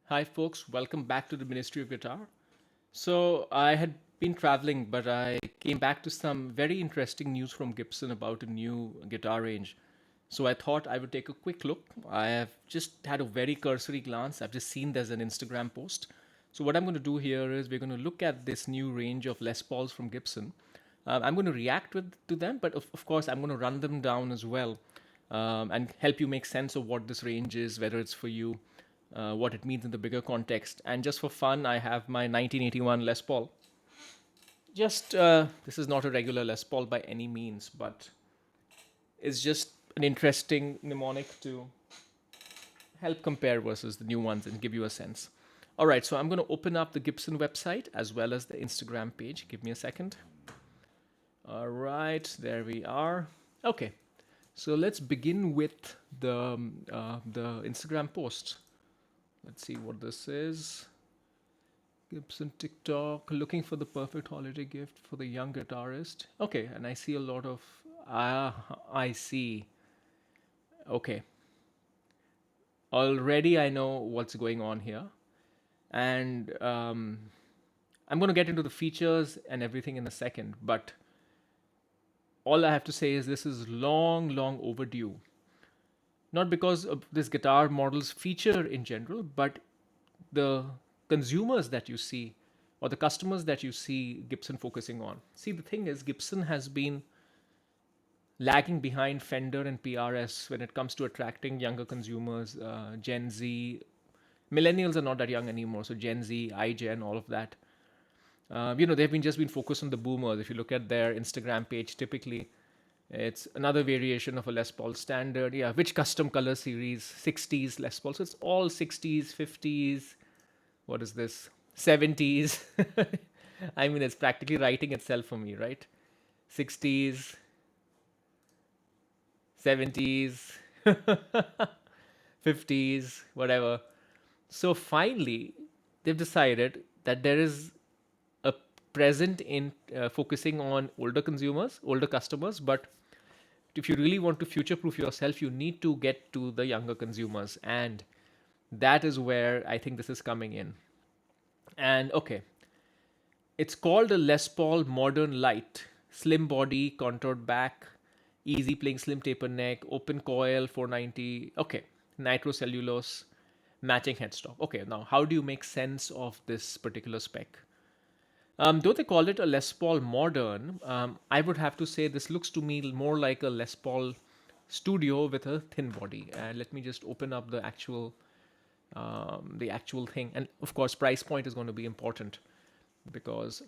Hi, folks. Welcome back to the Ministry of Guitar. So, I had been traveling, but I came back to some very interesting news from Gibson about a new guitar range. So, I thought I would take a quick look. I have just had a very cursory glance. I've just seen there's an Instagram post. So, what I'm going to do here is we're going to look at this new range of Les Pauls from Gibson. I'm going to react to them, but of course, I'm going to run them down as well and help you make sense of what this range is, whether it's for you, what it means in the bigger context. And just for fun, I have my 1981 Les Paul. This is not a regular Les Paul by any means, but it's just an interesting mnemonic to help compare versus the new ones and give you a sense. All right, so I'm going to open up the Gibson website as well as the Instagram page. Give me a second. All right, there we are. Okay, so let's begin with the Instagram post. Let's see what this is. Gibson TikTok, looking for the perfect holiday gift for the young guitarist. Okay, and I see a lot of. I see. Okay. Already I know what's going on here. And I'm going to get into the features and everything in a second. But all I have to say is this is long, long overdue. Not because of this guitar model's feature in general, but the consumers that you see or the customers that you see Gibson focusing on. See, the thing is, Gibson has been lagging behind Fender and PRS when it comes to attracting younger consumers, Gen Z. Millennials are not that young anymore, so Gen Z, iGen, all of that. They've been just been focused on the boomers. If you look at their Instagram page, typically it's another variation of a Les Paul standard. Yeah, which custom color series? 60s Les Paul. So it's all 60s, 50s. What is this? 70s. I mean, it's practically writing itself for me, right? 60s, 70s, 50s, whatever. So finally, they've decided that there is a present in focusing on older consumers, older customers, but if you really want to future proof yourself, you need to get to the younger consumers. And that is where I think this is coming in. And okay, it's called a Les Paul Modern Lite. Slim body, contoured back, easy playing, slim taper neck, open coil, 490. Okay, nitrocellulose, matching headstock. Okay, now how do you make sense of this particular spec? Though they call it a Les Paul Modern, I would have to say this looks to me more like a Les Paul Studio with a thin body. And let me just open up the actual thing. And of course, price point is going to be important because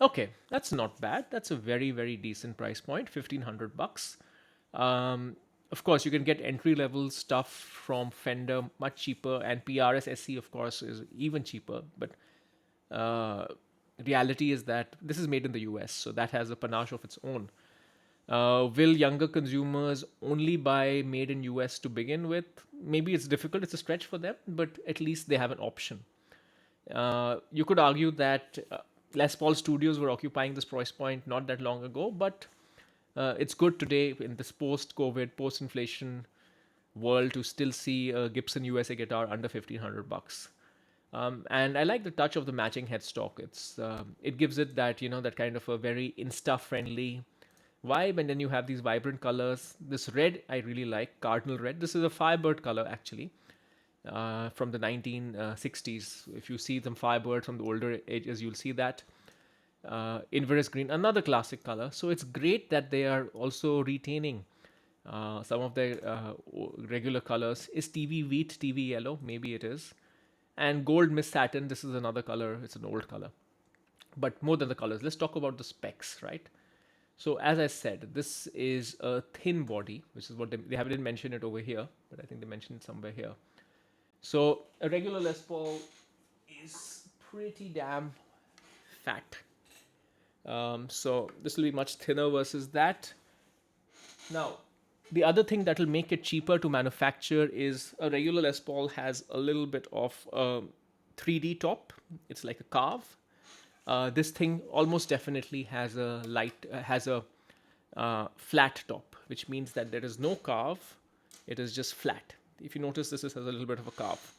okay, that's not bad. That's a very very decent price point, $1,500. Of course, you can get entry level stuff from Fender much cheaper, and PRS SC of course is even cheaper. But uh, reality is that this is made in the US, so that has a panache of its own. Will younger consumers only buy made in US to begin with? Maybe it's difficult, it's a stretch for them, but at least they have an option. You could argue that Les Paul Studios were occupying this price point not that long ago, but it's good today in this post-COVID, post-inflation world to still see a Gibson USA guitar under $1,500. And I like the touch of the matching headstock. It gives it that that kind of a very insta-friendly vibe, and then you have these vibrant colors. This red I really like, cardinal red. This is a Firebird color actually, from the 1960s. If you see some Firebird from the older ages, you'll see that. Inverse green, another classic color. So it's great that they are also retaining some of their regular colors. Is TV wheat, TV yellow? Maybe it is. And gold Miss Satin, this is another color. It's an old color. But more than the colors, let's talk about the specs, right? So as I said, this is a thin body, which is what they haven't mentioned it over here, but I think they mentioned it somewhere here. So a regular Les Paul is pretty damn fat. So this will be much thinner versus that. Now, the other thing that will make it cheaper to manufacture is a regular Les Paul has a little bit of a 3D top. It's like a carve. This thing almost definitely has a flat top, which means that there is no carve. It is just flat. If you notice, this has a little bit of a carve.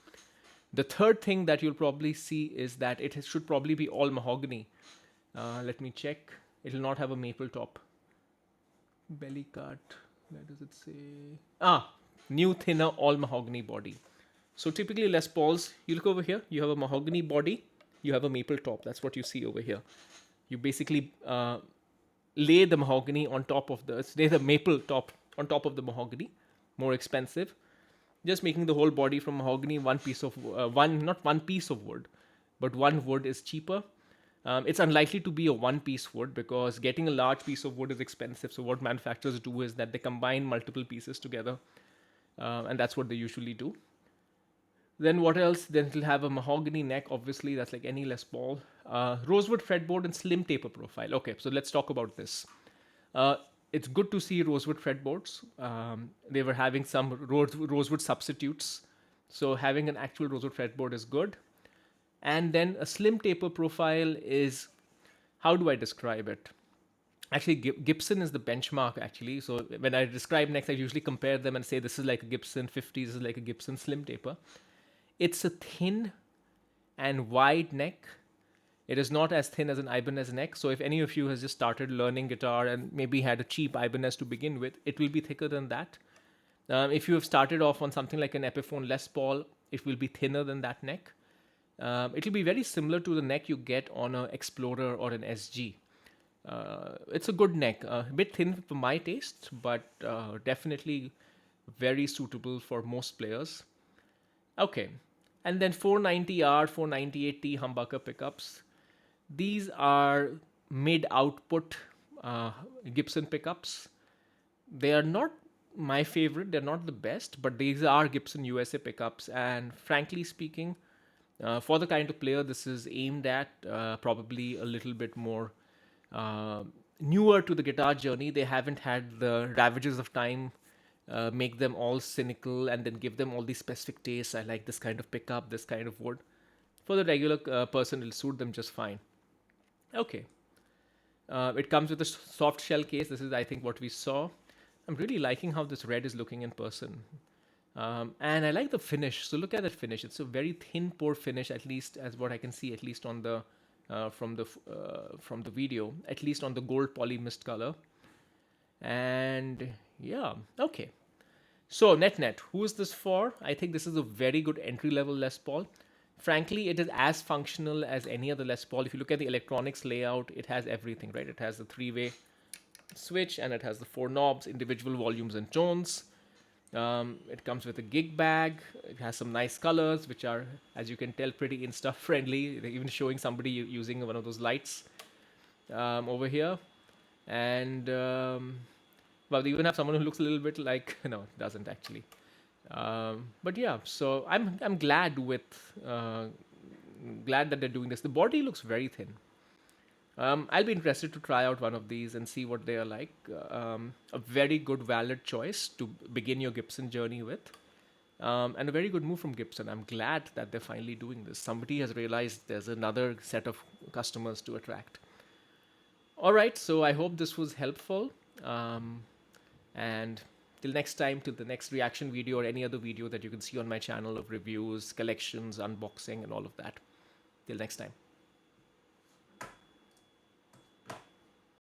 The third thing that you'll probably see is that should probably be all mahogany. Let me check. It'll not have a maple top. Belly cut. Where does it say? New thinner all mahogany body. So typically Les Pauls, you look over here, you have a mahogany body, you have a maple top. That's what you see over here. You basically lay the mahogany on top of lay the maple top on top of the mahogany, more expensive. Just making the whole body from mahogany, not one piece of wood, but one wood is cheaper. It's unlikely to be a one piece wood because getting a large piece of wood is expensive. So, what manufacturers do is that they combine multiple pieces together, and that's what they usually do. Then, what else? Then it'll have a mahogany neck, obviously, that's like any Les Paul. Rosewood fretboard and slim taper profile. Okay, so let's talk about this. Uh, it's good to see rosewood fretboards. They were having some rosewood substitutes. So, having an actual rosewood fretboard is good. And then a slim taper profile is, how do I describe it? Actually, Gibson is the benchmark, actually. So when I describe necks, I usually compare them and say this is like a Gibson 50, this is like a Gibson slim taper. It's a thin and wide neck. It is not as thin as an Ibanez neck. So if any of you has just started learning guitar and maybe had a cheap Ibanez to begin with, it will be thicker than that. If you have started off on something like an Epiphone Les Paul, it will be thinner than that neck. It'll be very similar to the neck you get on an Explorer or an SG. It's a good neck, a bit thin for my taste, but definitely very suitable for most players. Okay, and then 490R, 498T humbucker pickups. These are mid-output Gibson pickups. They are not my favorite. They're not the best, but these are Gibson USA pickups. And frankly speaking, for the kind of player this is aimed at, probably a little bit more newer to the guitar journey. They haven't had the ravages of time make them all cynical and then give them all these specific tastes. I like this kind of pickup, this kind of wood. For the regular person, it'll suit them just fine. Okay. It comes with a soft shell case. This is, I think, what we saw. I'm really liking how this red is looking in person. And I like the finish. So look at that finish. It's a very thin pour finish, at least as what I can see, at least on the from the video, at least on the gold poly mist color. And yeah, okay. So net, who is this for? I think this is a very good entry level Les Paul. Frankly, it is as functional as any other Les Paul. If you look at the electronics layout, it has everything, right? It has the three-way switch and it has the four knobs, individual volumes and tones. It comes with a gig bag. It has some nice colors, which are, as you can tell, pretty Insta friendly. They're even showing somebody using one of those lights over here. And well, they even have someone who looks a little bit like, no, it doesn't actually. But yeah, so I'm glad glad that they're doing this. The body looks very thin. I'll be interested to try out one of these and see what they are like. A very good, valid choice to begin your Gibson journey with. And a very good move from Gibson. I'm glad that they're finally doing this. Somebody has realized there's another set of customers to attract. All right, so I hope this was helpful. And till next time, till the next reaction video or any other video that you can see on my channel of reviews, collections, unboxing, and all of that. Till next time.